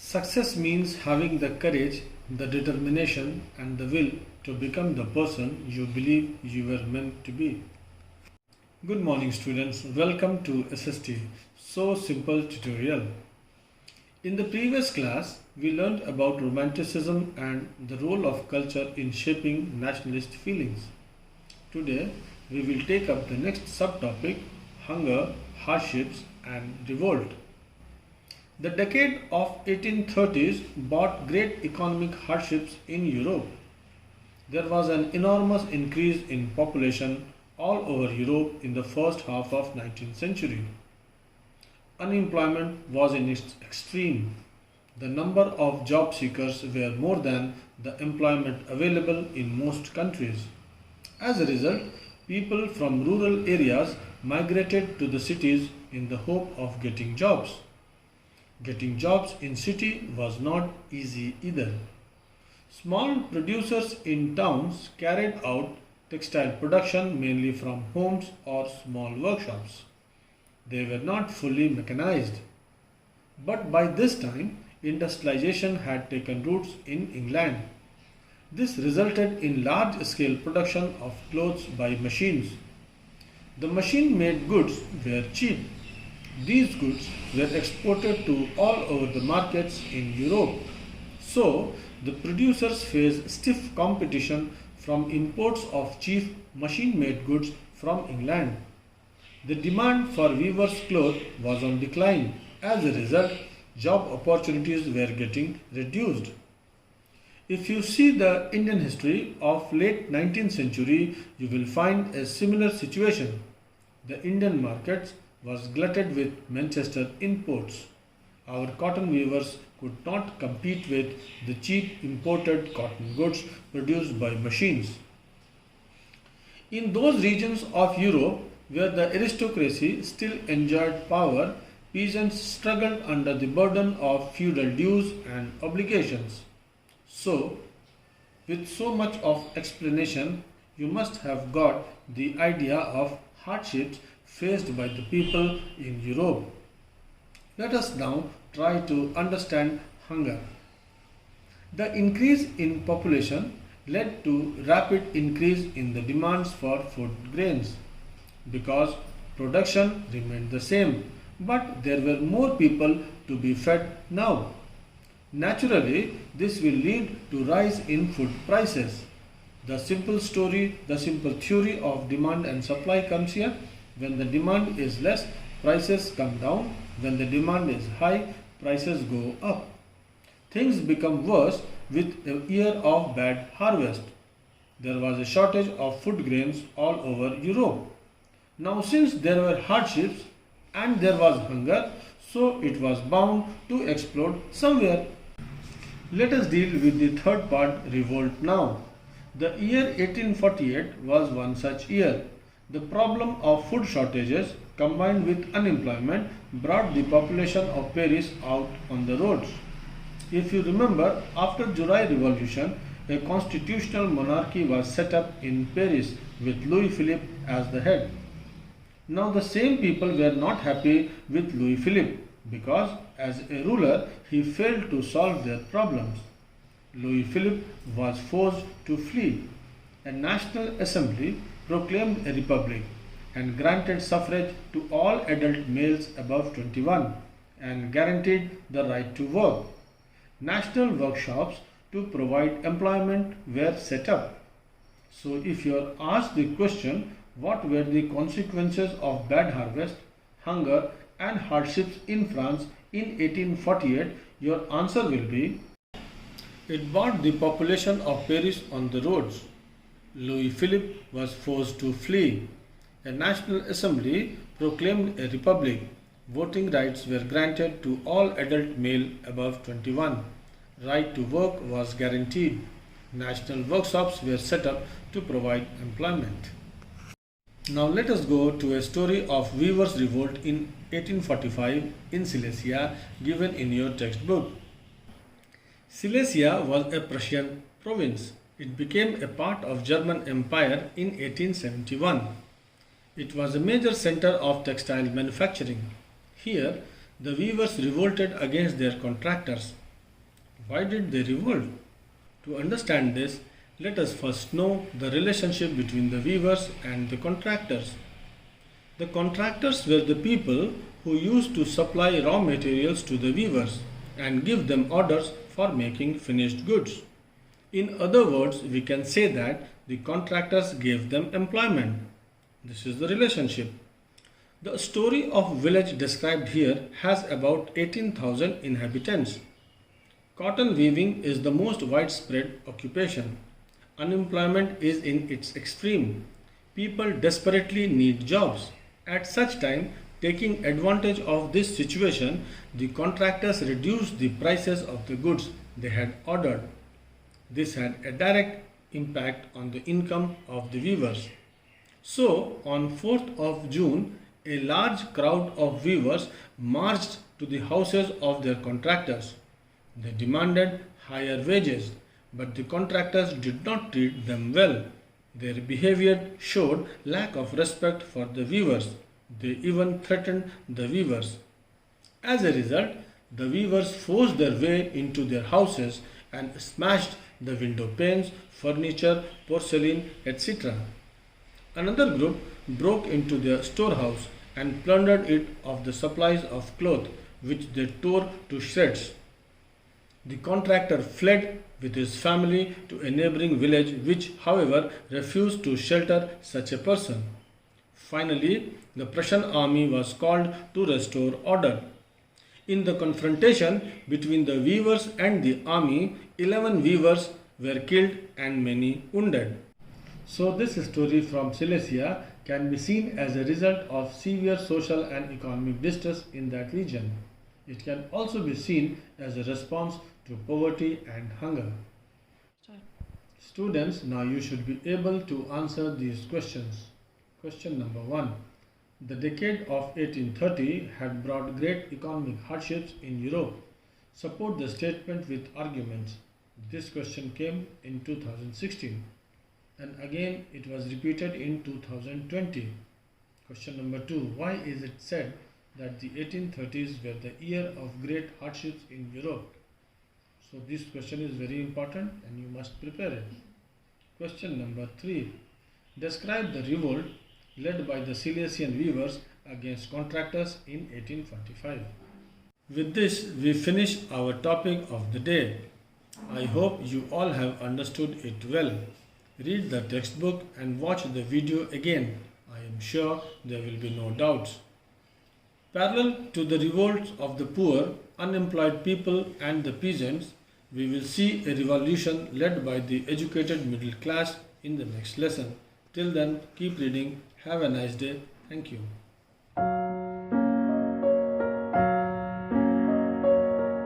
Success means having the courage, the determination, and the will to become the person you believe you were meant to be. Good morning, students. Welcome to SST So Simple tutorial. In the previous class, we learned about Romanticism and the role of culture in shaping nationalist feelings. Today, we will take up the next subtopic, hunger, hardships, and revolt. The decade of 1830s brought great economic hardships in Europe. There was an enormous increase in population all over Europe in the first half of 19th century. Unemployment was in its extreme. The number of job seekers were more than the employment available in most countries. As a result, people from rural areas migrated to the cities in the hope of getting jobs. Getting jobs in city was not easy either. Small producers in towns carried out textile production mainly from homes or small workshops. They were not fully mechanized. But by this time, industrialization had taken roots in England. This resulted in large-scale production of clothes by machines. The machine-made goods were cheap. These goods were exported to all over the markets in Europe. So, the producers faced stiff competition from imports of cheap machine-made goods from England. The demand for weavers' cloth was on decline. As a result, job opportunities were getting reduced. If you see the Indian history of late 19th century, you will find a similar situation. The Indian markets was glutted with Manchester imports. Our cotton weavers could not compete with the cheap imported cotton goods produced by machines. In those regions of Europe where the aristocracy still enjoyed power, peasants struggled under the burden of feudal dues and obligations. So, with so much of explanation, you must have got the idea of hardships faced by the people in Europe. Let us now try to understand hunger. The increase in population led to rapid increase in the demands for food grains because production remained the same, but there were more people to be fed now. Naturally, this will lead to rise in food prices. The simple theory of demand and supply comes here. When the demand is less, prices come down. When the demand is high, prices go up. Things become worse with a year of bad harvest. There was a shortage of food grains all over Europe. Now, since there were hardships and there was hunger, so it was bound to explode somewhere. Let us deal with the third part, revolt now. The year 1848 was one such year. The problem of food shortages combined with unemployment brought the population of Paris out on the roads. If you remember, after July Revolution, a constitutional monarchy was set up in Paris with Louis Philippe as the head. Now the same people were not happy with Louis Philippe because as a ruler he failed to solve their problems. Louis Philippe was forced to flee. A national assembly proclaimed a republic and granted suffrage to all adult males above 21 and guaranteed the right to work. National workshops to provide employment were set up. So if you are asked the question, what were the consequences of bad harvest, hunger and hardships in France in 1848, your answer will be, it brought the population of Paris on the roads. Louis Philippe was forced to flee. A national assembly proclaimed a republic. Voting rights were granted to all adult male above 21. Right to work was guaranteed. National workshops were set up to provide employment. Now let us go to a story of weavers' revolt in 1845 in Silesia given in your textbook. Silesia was a Prussian province. It became a part of German Empire in 1871. It was a major center of textile manufacturing. Here, the weavers revolted against their contractors. Why did they revolt? To understand this, let us first know the relationship between the weavers and the contractors. The contractors were the people who used to supply raw materials to the weavers and give them orders for making finished goods. In other words, we can say that the contractors gave them employment. This is the relationship. The story of village described here has about 18,000 inhabitants. Cotton weaving is the most widespread occupation. Unemployment is in its extreme. People desperately need jobs. At such time, taking advantage of this situation, the contractors reduced the prices of the goods they had ordered. This had a direct impact on the income of the weavers. So, on 4th of June, a large crowd of weavers marched to the houses of their contractors. They demanded higher wages, but the contractors did not treat them well. Their behavior showed lack of respect for the weavers. They even threatened the weavers. As a result, the weavers forced their way into their houses and smashed the window panes, furniture, porcelain, etc. Another group broke into their storehouse and plundered it of the supplies of cloth, which they tore to shreds. The contractor fled with his family to a neighboring village, which, however, refused to shelter such a person. Finally, the Prussian army was called to restore order. In the confrontation between the weavers and the army, 11 weavers were killed and many wounded. So, this story from Silesia can be seen as a result of severe social and economic distress in that region. It can also be seen as a response to poverty and hunger. Students, now you should be able to answer these questions. Question number 1. The decade of 1830 had brought great economic hardships in Europe. Support the statement with arguments. This question came in 2016 and again it was repeated in 2020. Question number 2. Why is it said that the 1830s were the year of great hardships in Europe? So this question is very important and you must prepare it. Question number 3. Describe the revolt led by the Silesian weavers against contractors in 1845. With this, we finish our topic of the day. I hope you all have understood it well. Read the textbook and watch the video again. I am sure there will be no doubts. Parallel to the revolts of the poor, unemployed people and the peasants, we will see a revolution led by the educated middle class in the next lesson. Till then, keep reading. Have a nice day. Thank you.